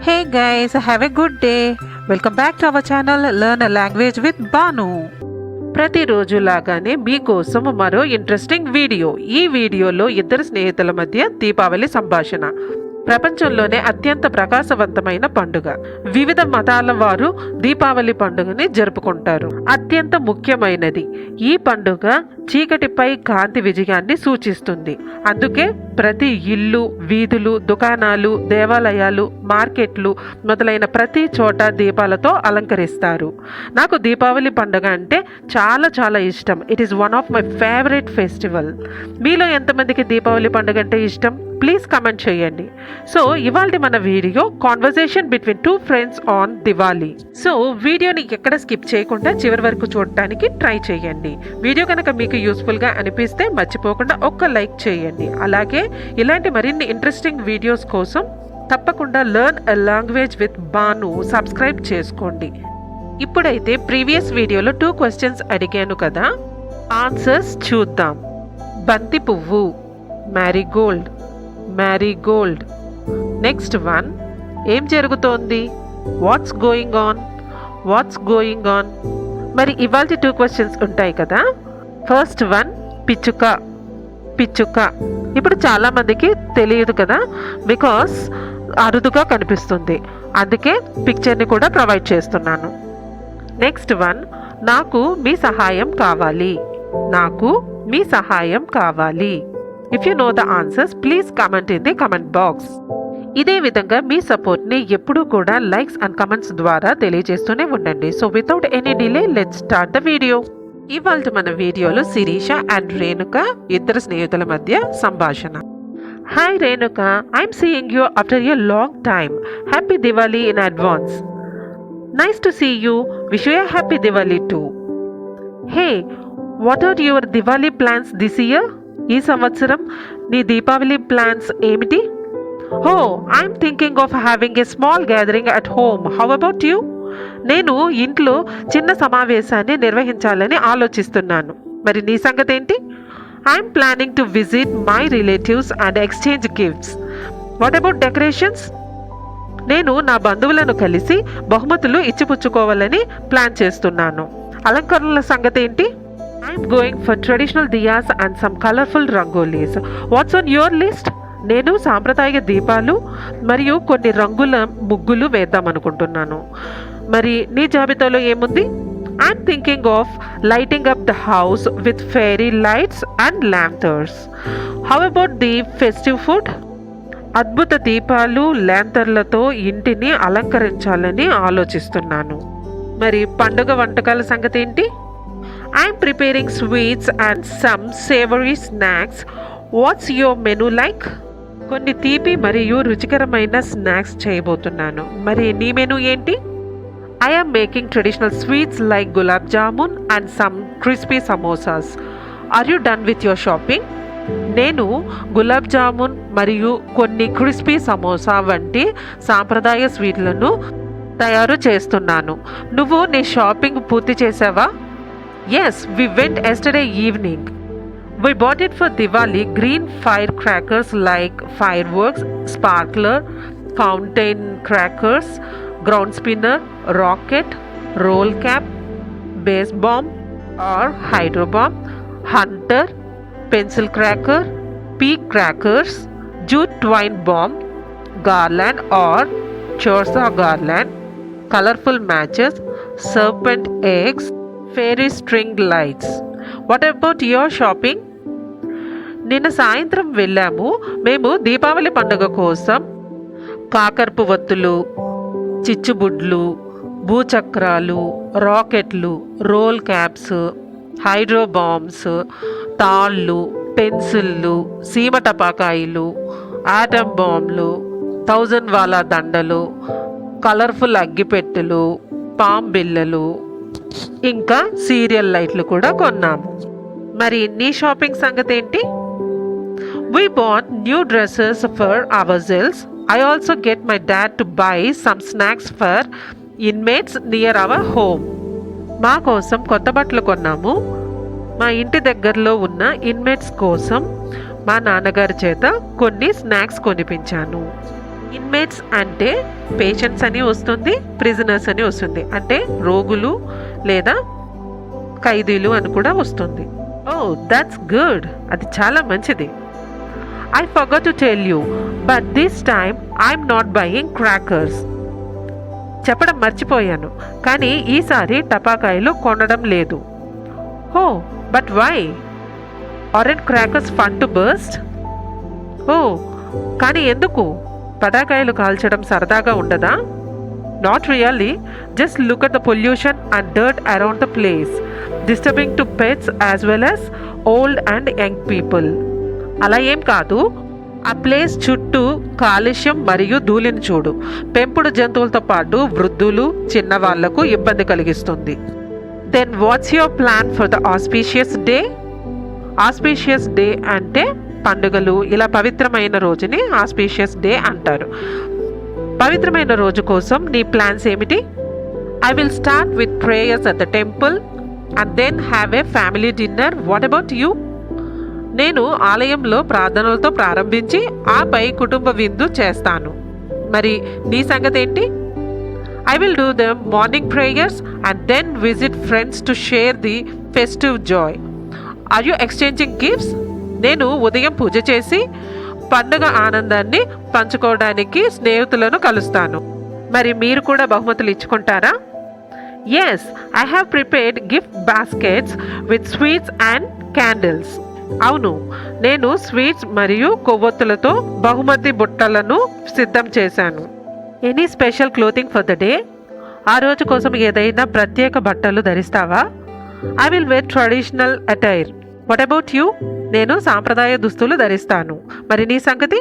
Hey guys, have a good day. Welcome back to our channel Learn a Language with Banu. ప్రతిరోజు లాగానే మీకోసం మరో interesting video. ఈ వీడియోలో ఇద్దరు స్నేహితుల మధ్య దీపావళి సంభాషణ. ప్రపంచంలోనే అత్యంత ప్రకాశవంతమైన పండుగ. వివిధ మతాల వారు దీపావళి పండుగని జరుపుకుంటారు. అత్యంత ముఖ్యమైనది. ఈ పండుగ చీకటిపై కాంతి విజయాన్ని సూచిస్తుంది. అందుకే ప్రతి ఇల్లు, వీధులు, దుకాణాలు, దేవాలయాలు, మార్కెట్లు మొదలైన ప్రతి చోట దీపాలతో అలంకరిస్తారు. నాకు దీపావళి పండుగ అంటే చాలా ఇష్టం. It is one of my favourite festival. మీలో ఎంతమందికి దీపావళి పండుగ అంటే ఇష్టం? ప్లీజ్ కమెంట్ చేయండి. సో ఇవాళ మన video conversation between two friends on Diwali. So వీడియోని ఎక్కడ స్కిప్ చేయకుండా చివరి వరకు చూడటానికి ట్రై చేయండి. వీడియో కనుక మీకు యూస్ఫుల్గా అనిపిస్తే మర్చిపోకుండా ఒక్క లైక్ చేయండి. అలాగే ఇలాంటి మరిన్ని ఇంట్రెస్టింగ్ వీడియోస్ కోసం తప్పకుండా learn a language with Bhanu subscribe చేసుకోండి. ఇప్పుడైతే ప్రీవియస్ వీడియోలో 2 క్వశ్చన్స్ అడిగాను కదా, ఆన్సర్స్ చూద్దాం. బంతి పువ్వు, మ్యారీగోల్డ్. మ్యారీగోల్డ్. నెక్స్ట్ వన్, ఏం జరుగుతోంది? What's going on. What's going on. మరి ఇవాళ 2 క్వశ్చన్స్ ఉంటాయి కదా. ఫస్ట్ వన్, పిచ్చుక. పిచ్చుక ఇప్పుడు చాలామందికి తెలియదు కదా, బికాస్ అరుదుగా కనిపిస్తుంది. అందుకే పిక్చర్ని కూడా ప్రొవైడ్ చేస్తున్నాను. నెక్స్ట్ వన్, నాకు మీ సహాయం కావాలి. నాకు మీ సహాయం కావాలి. If you know the answers please comment in the comment box. ఇదే విధంగా మీ సపోర్ట్ని ఎప్పుడూ కూడా లైక్స్ అండ్ కమెంట్స్ ద్వారా తెలియజేస్తూనే ఉండండి. So without any delay let's start the video. ఇవాళ మన వీడియోలో శిరీష అండ్ రేణుక ఇద్దరు స్నేహితుల మధ్య సంభాషణ. Hi Renuka, I'm seeing you after a long time. Happy Diwali in advance. Nice to see you. Wish you a happy Diwali too. Hey, what are your Diwali plans this year? ఈ సంవత్సరం నీ దీపావళి ప్లాన్స్ ఏమిటి? Oh, I'm thinking of having a small gathering at home. How about you? నేను ఇంట్లో చిన్న సమావేశాన్ని నిర్వహించాలని ఆలోచిస్తున్నాను. మరి నీ సంగతి ఏంటి? I'm planning to visit my relatives and exchange gifts. What about decorations? నేను నా బంధువులను కలిసి బహుమతులు ఇచ్చిపుచ్చుకోవాలని ప్లాన్ చేస్తున్నాను. అలంకరణల సంగతి ఏంటి? I'm going for traditional diyas and some colorful rangolis. What's on your list? నేను సాంప్రదాయ దీపాలు మరియు కొన్ని రంగుల ముగ్గులు వేద్దాం అనుకుంటున్నాను. మరి నీ జాబితాలో ఏముంది? I'm thinking of lighting up the house with fairy lights and lanterns. How about the festive food? అద్భుత దీపాలు, ల్యాంతర్లతో ఇంటిని అలంకరించాలని ఆలోచిస్తున్నాను. మరి పండుగ వంటకాల సంగతి ఏంటి? I'm preparing sweets and some savory snacks. What's your menu like? కొన్ని తీపి మరియు రుచికరమైన స్నాక్స్ చేయబోతున్నాను. మరి నీ మెనూ ఏంటి? I am making traditional sweets like gulab jamun and some crispy samosas. Are you done with your shopping? నేను గులాబ్ జామున్ మరియు కొన్ని క్రిస్పీ సమోసా వంటి సాంప్రదాయ స్వీట్లను తయారు చేస్తున్నాను. నువ్వు నీ షాపింగ్ పూర్తి చేసావా? Yes, we went yesterday evening. We bought it for Diwali. Green firecrackers like fireworks, sparkler, fountain crackers, ground spinner, rocket, roll cap, base bomb or hydro bomb, hunter, pencil cracker, peak crackers, jute twine bomb, garland or chorsa garland, colorful matches, serpent eggs, fairy string lights. What about your shopping? నిన్న సాయంత్రం వెళ్ళాము. మేము దీపావళి పండుగ కోసం కాకరపు వత్తులు, చిచ్చుబుడ్లు, భూచక్రాలు, రాకెట్లు, role caps, hydro bombs, తాళ్ళు, పెన్సిళ్ళు, సీమ టపాకాయలు, ఆటమ్ బాంబులు, 1000 వాలా దండలు, కలర్ఫుల్ అగ్గిపెట్టెలు, పామ్ బిళ్ళలు, ఇంకా సీరియల్ లైట్లు కూడా కొన్నాము. మరి నీ షాపింగ్ సంగతి ఏంటి? We bought new dresses for ourselves. I also get my dad to buy some snacks for inmates near our home. మా కోసం కొత్త బట్టలు కొన్నాము. మా ఇంటి దగ్గరలో ఉన్న ఇన్మేట్స్ కోసం మా నాన్నగారి చేత కొన్ని స్నాక్స్ కొనిపించాను. ఇన్మేట్స్ అంటే పేషెంట్స్ అని వస్తుంది, ప్రిజనర్స్ అని వస్తుంది. అంటే రోగులు లేదా ఖైదీలు అని కూడా వస్తుంది. ఓ దట్స్ గుడ్, అది చాలా మంచిది. I forgot to tell you, but this time I'm not buying crackers. చెప్పడం మర్చిపోయాను, కానీ ఈసారి టపాకాయలు కొనడం లేదు. Oh but why? Aren't crackers fun to burst? Oh కానీ ఎందుకు? పటాకాయలు కాల్చడం సరదాగా ఉండదా? Not really. Just look at the pollution and dirt around the place, disturbing to pets as well as old and young people. అలా ఏం కాదు, ఆ ప్లేస్ చుట్టూ కాలుష్యం మరియు ధూళిని చూడు. పెంపుడు జంతువులతో పాటు వృద్ధులు, చిన్నవాళ్లకు ఇబ్బంది కలిగిస్తుంది. Then what's your plan for the auspicious day? Auspicious day అంటే పండుగలు, ఇలా పవిత్రమైన రోజుని ఆస్పీషియస్ డే అంటారు. పవిత్రమైన రోజు కోసం నీ ప్లాన్స్ ఏమిటి? I will start with prayers at the temple and then have a family dinner. What about you? నేను ఆలయంలో ప్రార్థనలతో ప్రారంభించి ఆపై కుటుంబ విందు చేస్తాను. మరి నీ సంగతి ఏంటి? I will do the morning prayers and then visit friends to share the festive joy. Are you exchanging gifts? నేను ఉదయం పూజ చేసి పండుగ ఆనందాన్ని పంచుకోవడానికి స్నేహితులను కలుస్తాను. మరి మీరు కూడా బహుమతులు ఇచ్చుకుంటారా? Yes, I have prepared gift baskets with sweets and candles. అవును, నేను స్వీట్స్ మరియు కొవ్వొత్తులతో బహుమతి బుట్టలను సిద్ధం చేశాను. Any special clothing for the day? ఆ రోజు కోసం ఏదైనా ప్రత్యేక బట్టలు ధరిస్తావా? I will wear traditional attire. What about you? నేను సాంప్రదాయ దుస్తులు ధరిస్తాను. మరి నీ సంగతి?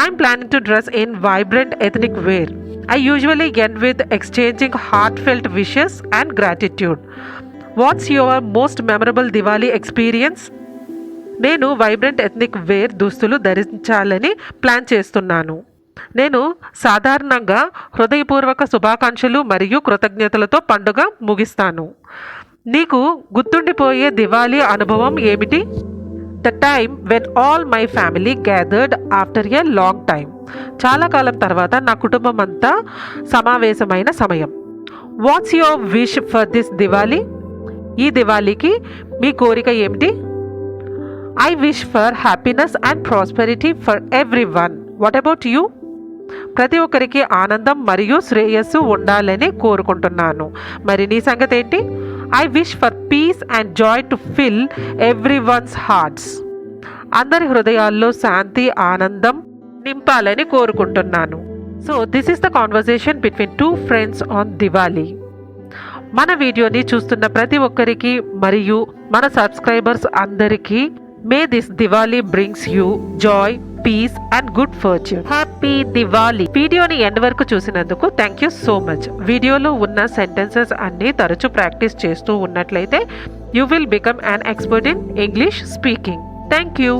I'm planning to dress in vibrant ethnic wear. I usually end with exchanging heartfelt wishes and gratitude. What's your most memorable Diwali experience? నేను వైబ్రెంట్ ఎథ్నిక్ వేర్ దుస్తులు ధరించాలని ప్లాన్ చేస్తున్నాను. నేను సాధారణంగా హృదయపూర్వక శుభాకాంక్షలు మరియు కృతజ్ఞతలతో పండుగ ముగిస్తాను. నీకు గుర్తుండిపోయే దివాళీ అనుభవం ఏమిటి? The time when all my family gathered after a long time. చాలా కాలం తర్వాత నా కుటుంబం అంతా సమావేశమైన సమయం. What's your wish for this Diwali? ఈ దివాళీకి మీ కోరిక ఏమిటి? I wish for happiness and prosperity for everyone. What about you? ప్రతి ఒక్కరికి ఆనందం మరియు శ్రేయస్సు ఉండాలని కోరుకుంటున్నాను. మరి నీ సంగతి ఏంటి? I wish for piece and Joy to fill everyone's hearts. అందరి హృదయాల్లో శాంతి, ఆనందం నింపాలని కోరుకుంటున్నాను. So this is the conversation between two friends on Diwali. మన వీడియోని చూస్తున్న ప్రతి ఒక్కరికి మరియు మన సబ్స్క్రైబర్స్ అందరికీ May this Diwali brings you joy, peace and good fortune. Happy Diwali. వీడియోని ఎండ్ వరకు చూసినందుకు థ్యాంక్ యూ సో మచ్. వీడియోలో ఉన్న సెంటెన్సెస్ అన్ని తరచూ ప్రాక్టీస్ చేస్తూ ఉన్నట్లయితే you will become an expert in English speaking. Thank you.